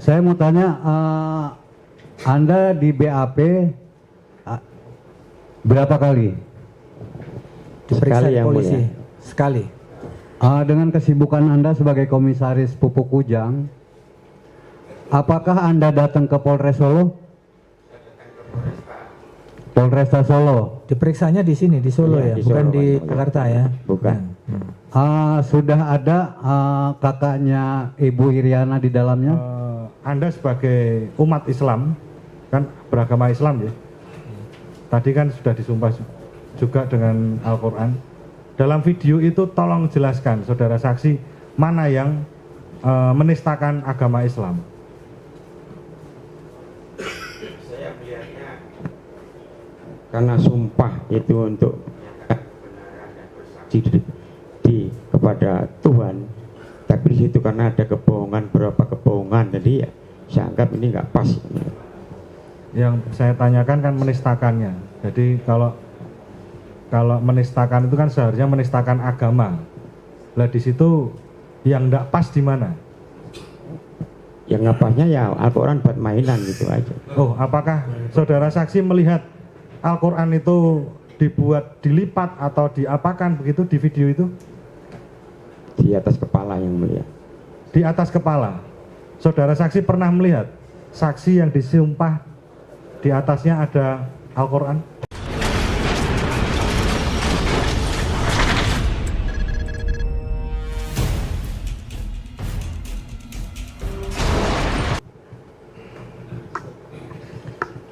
Saya mau tanya, Anda di BAP berapa kali? Diperiksa Sekali, yang polisi mulia. sekali. Dengan kesibukan Anda sebagai komisaris Pupuk Kujang, apakah Anda datang ke Polres Solo? Polresta Solo. Diperiksanya di sini di Solo Iya, ya, di bukan Solo, di Pak. Jakarta ya. Bukan. Sudah ada kakaknya Ibu Iriana di dalamnya? Anda sebagai umat Islam, kan beragama Islam ya, tadi kan sudah disumpah juga dengan Al-Quran. Dalam video itu tolong jelaskan, saudara saksi, mana yang menistakan agama Islam. Saya melihatnya karena sumpah itu untuk kebenaran dan bersaksi kepada Tuhan, tapi di situ karena ada kebohongan, berapa kebohongan, jadi ya saya anggap ini nggak pas. Yang saya tanyakan kan menistakannya. Jadi kalau menistakan itu kan seharusnya menistakan agama. Lah di situ yang tidak pas di mana? Yang nggak pasnya ya Al-Quran buat mainan gitu aja. Oh, apakah saudara saksi melihat Al-Quran itu dibuat dilipat atau diapakan begitu di video itu? Di atas kepala yang mulia. Di atas kepala. Saudara saksi pernah melihat saksi yang disumpah di atasnya ada Al-Quran?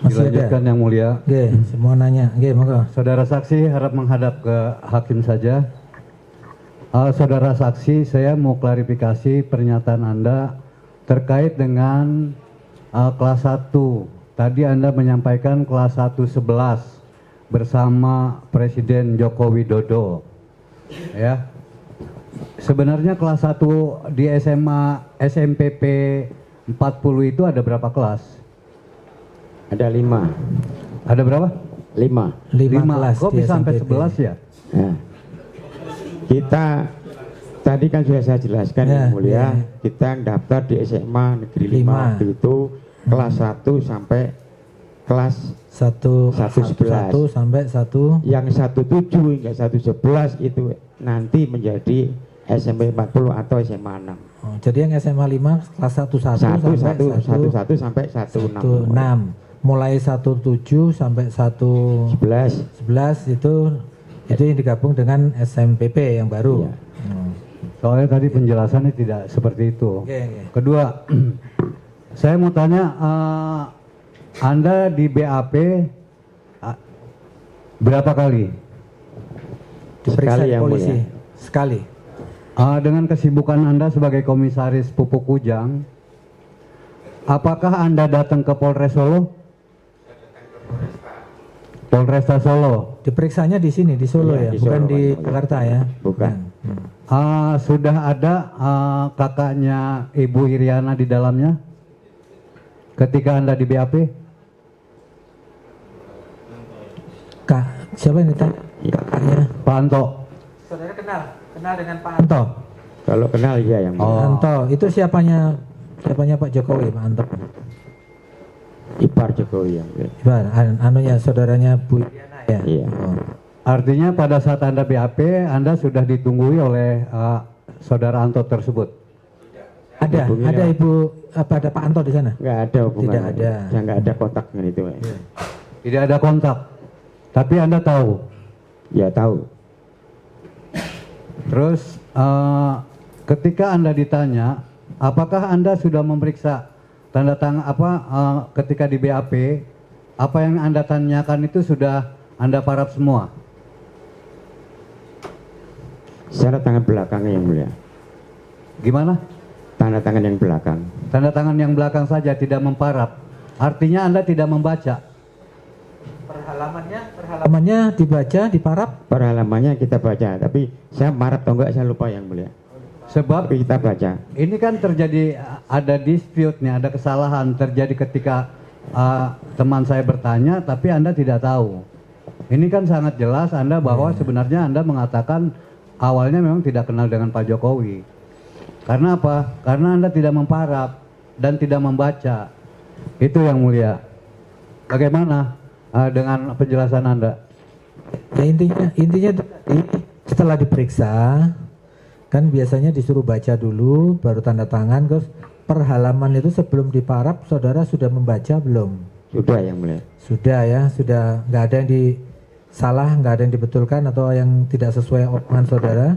Masih ada. Dilanjutkan yang mulia. Oke, semua nanya. Oke, monggo. Saudara saksi harap menghadap ke hakim saja. Saudara saksi, saya mau klarifikasi pernyataan Anda terkait dengan kelas 1. Tadi Anda menyampaikan kelas 1 11 bersama Presiden Joko Widodo. Ya. Sebenarnya kelas 1 di SMA SMPP 40 itu ada berapa kelas? Ada 5. Ada berapa? 5. 5 kelas. Kok di bisa sampai SMPP. 11 ya? Nah, kita tadi kan sudah saya jelaskan Ya, yang mulia, ya. kita daftar di SMA Negeri 5 waktu itu kelas 1 sampai kelas 1 1 sampai 1. yang 17 hingga 111 itu nanti menjadi SMP 40 atau SMA 6. Oh, jadi yang SMA 5 kelas 11 1 sampai 16. Mulai 17 sampai 11. 11 itu yang digabung dengan SMPP yang baru. Iya. Soalnya tadi penjelasannya tidak seperti itu. Oke, oke. Kedua, saya mau tanya, Anda di BAP berapa kali? Diperiksa Sekali, yang polisi mulia. sekali. Dengan kesibukan Anda sebagai komisaris Pupuk Kujang, apakah Anda datang ke Polres Solo? Polresta Solo. Diperiksanya di sini di Solo Iya, ya, di bukan Solo, di Pak. Jakarta ya. Bukan. Sudah ada kakaknya Ibu Iriana di dalamnya ketika Anda di BAP? Kak, siapa ini tanya? Kakaknya. Pak Anto. Saudara kenal dengan Pak Anto. Kalau kenal ya yang mulia. Oh. Anto, itu siapanya Pak Jokowi, Pak Anto. Ipar Jokowi yang mulia. Ibar, anunya saudaranya Bu Iriana ya. Iya. Oh. Artinya pada saat Anda BAP, Anda sudah ditunggui oleh saudara Anto tersebut? Ada Pak Anto di sana? Nggak ada hubungan. Tidak ada. Ya, nggak ada kontak dengan itu. Ya. Tidak ada kontak, tapi Anda tahu. Ya tahu. Terus ketika Anda ditanya, apakah Anda sudah memeriksa tanda tangan ketika di BAP, apa yang Anda tanyakan itu sudah Anda paraf semua? Secara tangan belakangnya yang mulia. Gimana? Tanda tangan yang belakang. Tanda tangan yang belakang saja tidak memparaf. Artinya Anda tidak membaca. Perhalamannya dibaca, diparap. Perhalamannya kita baca, tapi saya marah atau enggak saya lupa yang mulia. Sebab Tapi kita baca. ini kan terjadi, ada dispute nih, ada kesalahan terjadi ketika teman saya bertanya, tapi Anda tidak tahu. Ini kan sangat jelas Anda bahwa sebenarnya Anda mengatakan awalnya memang tidak kenal dengan Pak Jokowi. Karena apa? Karena Anda tidak memparaf. dan tidak membaca. Itu yang mulia. Bagaimana dengan penjelasan Anda? Ya intinya setelah diperiksa kan biasanya disuruh baca dulu baru tanda tangan, terus per halaman itu sebelum diparaf saudara sudah membaca belum? Sudah yang mulia. Sudah ya, sudah, nggak ada yang salah, nggak ada yang dibetulkan atau yang tidak sesuai omongan saudara.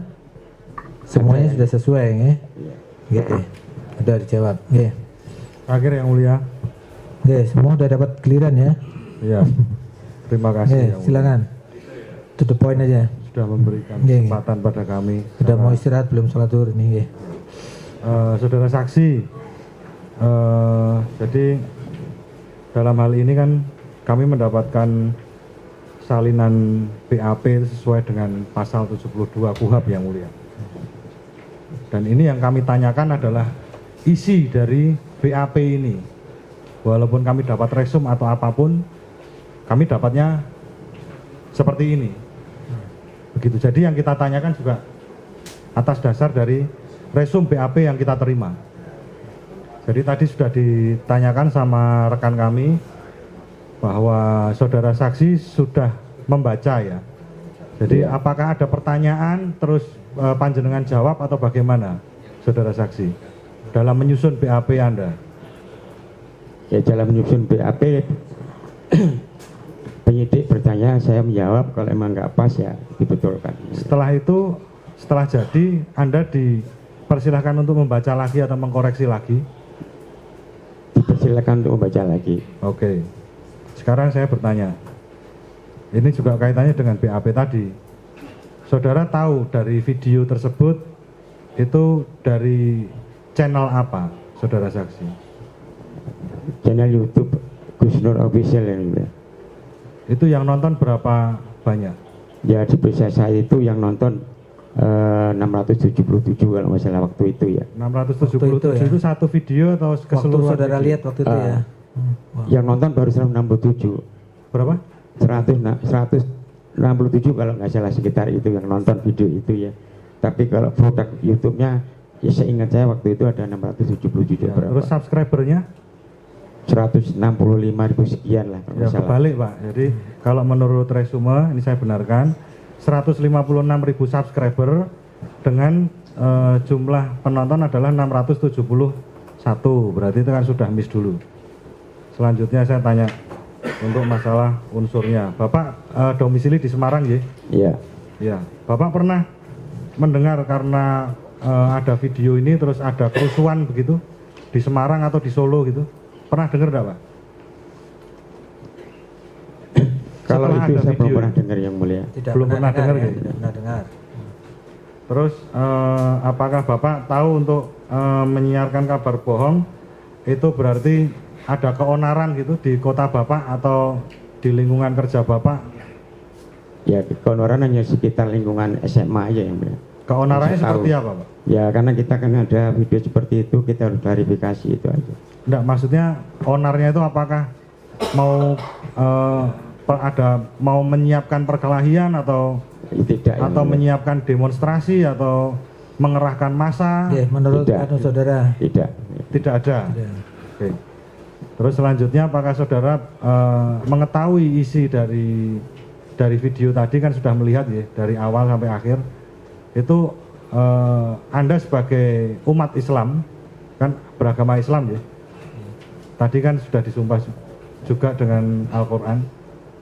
Semuanya sudah sesuai ya. Gitu. Udah dijawab. Oke. Akhir yang mulia. Oke, semua udah dapat clearan ya. Iya. Terima kasih. Oke, Yang Mulia. silakan. To the point aja. Sudah memberikan Oke. kesempatan pada kami. Udah mau istirahat belum sholat zuhur nih? Oke. Saudara saksi, jadi dalam hal ini kan kami mendapatkan salinan BAP sesuai dengan pasal 72 KUHP yang mulia. Dan ini yang kami tanyakan adalah isi dari BAP ini. Walaupun kami dapat resum atau apapun, kami dapatnya seperti ini. Begitu. Jadi yang kita tanyakan juga atas dasar dari resum BAP yang kita terima. Jadi tadi sudah ditanyakan sama rekan kami bahwa saudara saksi sudah membaca ya. Jadi apakah ada pertanyaan terus panjenengan jawab atau bagaimana saudara saksi dalam menyusun BAP Anda? Ya dalam menyusun BAP penyidik bertanya, saya menjawab, kalau emang nggak pas ya dibetulkan. Setelah itu, setelah jadi Anda dipersilahkan untuk membaca lagi atau mengkoreksi lagi? Dipersilakan untuk membaca lagi. Oke. Sekarang saya bertanya. Ini juga kaitannya dengan BAP tadi. Saudara tahu dari video tersebut itu dari channel apa, saudara saksi? Channel YouTube Gus Nur Official yang mulia. Itu yang nonton berapa banyak? Ya di berita saya itu yang nonton 677 kalau nggak salah waktu itu ya. 677 itu satu video atau Waktu keseluruhan? saudara video? lihat waktu itu ya. Wow. Yang nonton baru 167. Berapa? 167 kalau nggak salah, sekitar itu yang nonton video itu ya. Tapi kalau produk YouTube-nya, ya saya ingat saya waktu itu ada 677 Ya, berapa? terus subscribernya? 165.000 sekian lah kalau Ya nggak salah. kebalik Pak. Jadi kalau menurut resume ini saya benarkan 156.000 subscriber dengan jumlah penonton adalah 671. Berarti itu kan sudah miss dulu. Selanjutnya saya tanya untuk masalah unsurnya. Bapak domisili di Semarang ya? Iya. Ya. Bapak pernah mendengar karena ada video ini terus ada kerusuhan begitu di Semarang atau di Solo gitu? Pernah dengar enggak, Pak? Kalau Setelah itu ada saya belum video pernah ini. dengar yang mulia. Belum pernah dengar ya? gitu? Tidak pernah dengar. Terus apakah Bapak tahu untuk menyiarkan kabar bohong itu berarti ada keonaran gitu di kota Bapak atau di lingkungan kerja Bapak? Ya keonaran hanya sekitar lingkungan SMA aja yang mulia. Keonarannya Saya tahu. seperti apa, Pak? Ya karena kita kan ada video seperti itu, kita harus klarifikasi itu aja. Enggak, maksudnya onarnya itu apakah mau mau menyiapkan perkelahian atau Tidak. yang mulia. menyiapkan demonstrasi atau mengerahkan massa? Oke, menurut Tidak. anu saudara. Tidak. Tidak ada. Tidak. Oke. Terus selanjutnya apakah saudara mengetahui isi dari video tadi, kan sudah melihat ya dari awal sampai akhir itu Anda sebagai umat Islam kan beragama Islam ya. Tadi kan sudah disumpah juga dengan Al-Quran.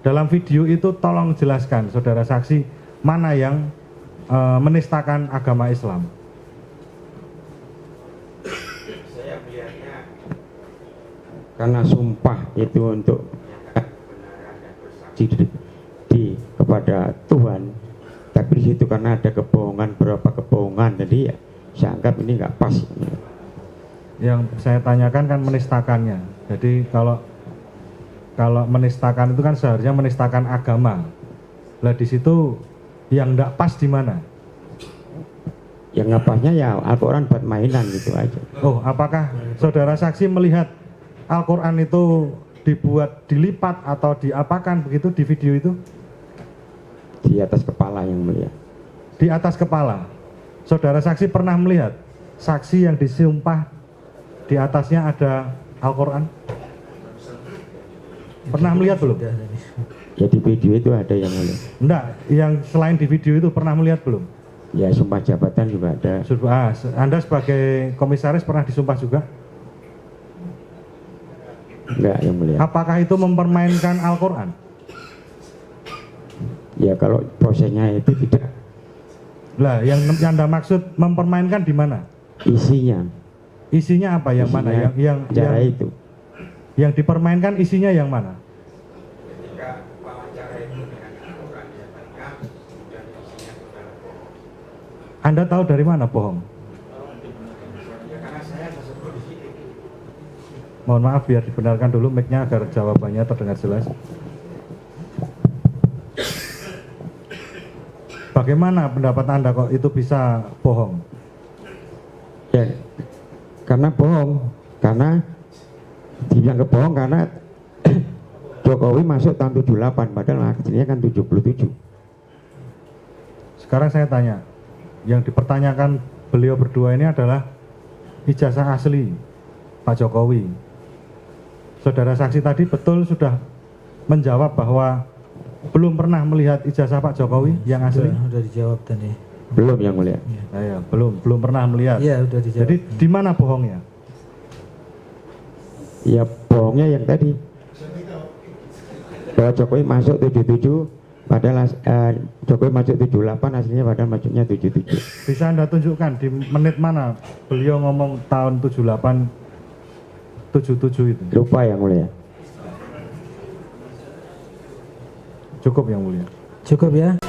Dalam video itu tolong jelaskan saudara saksi mana yang menistakan agama Islam. Saya melihatnya karena sumpah itu untuk menyatakan kebenaran dan bersaksi kepada Tuhan, tapi di situ karena ada kebohongan, berapa kebohongan, jadi ya saya anggap ini nggak pas. Yang saya tanyakan kan menistakannya. Jadi kalau menistakan itu kan seharusnya menistakan agama. Lah di situ yang tidak pas di mana? Yang nggak pasnya ya Al-Quran buat mainan gitu aja. Oh, apakah saudara saksi melihat Al-Quran itu dibuat dilipat atau diapakan begitu di video itu? Di atas kepala yang mulia. Di atas kepala. Saudara saksi pernah melihat saksi yang disumpah di atasnya ada Al-Quran? Pernah melihat belum? Sudah tadi. Ya di video itu ada yang mulia. Enggak, yang selain di video itu pernah melihat belum? Ya sumpah jabatan juga ada. Anda sebagai komisaris pernah disumpah juga? Enggak yang mulia. Apakah itu mempermainkan Al-Quran? Ya kalau prosesnya itu tidak, Lah, yang Anda maksud mempermainkan di mana? isinya. Isinya apa? Yang mana? Isinya cara itu. Yang dipermainkan isinya yang mana? Anda tahu dari mana bohong? Mohon maaf biar dibenarkan dulu mic-nya agar jawabannya terdengar jelas. Bagaimana pendapat Anda kok itu bisa bohong? Ya karena bohong, karena dibilang kebohong karena Jokowi masuk tahun 78 padahal aslinya kan 77. Sekarang saya tanya, yang dipertanyakan beliau berdua ini adalah ijazah asli Pak Jokowi. Saudara saksi tadi betul sudah menjawab bahwa belum pernah melihat ijazah Pak Jokowi yang asli? Udah dijawab tadi. Belum yang mulia. Ya, belum pernah melihat. Iya, udah dijawab. Jadi di mana bohongnya? Ya bohongnya yang tadi bahwa Jokowi masuk 77 padahal Jokowi masuk 78 aslinya padahal masuknya 77. Bisa Anda tunjukkan di menit mana beliau ngomong tahun 78 77 itu? Lupa yang mulia. Cukup yang mulia. Cukup ya.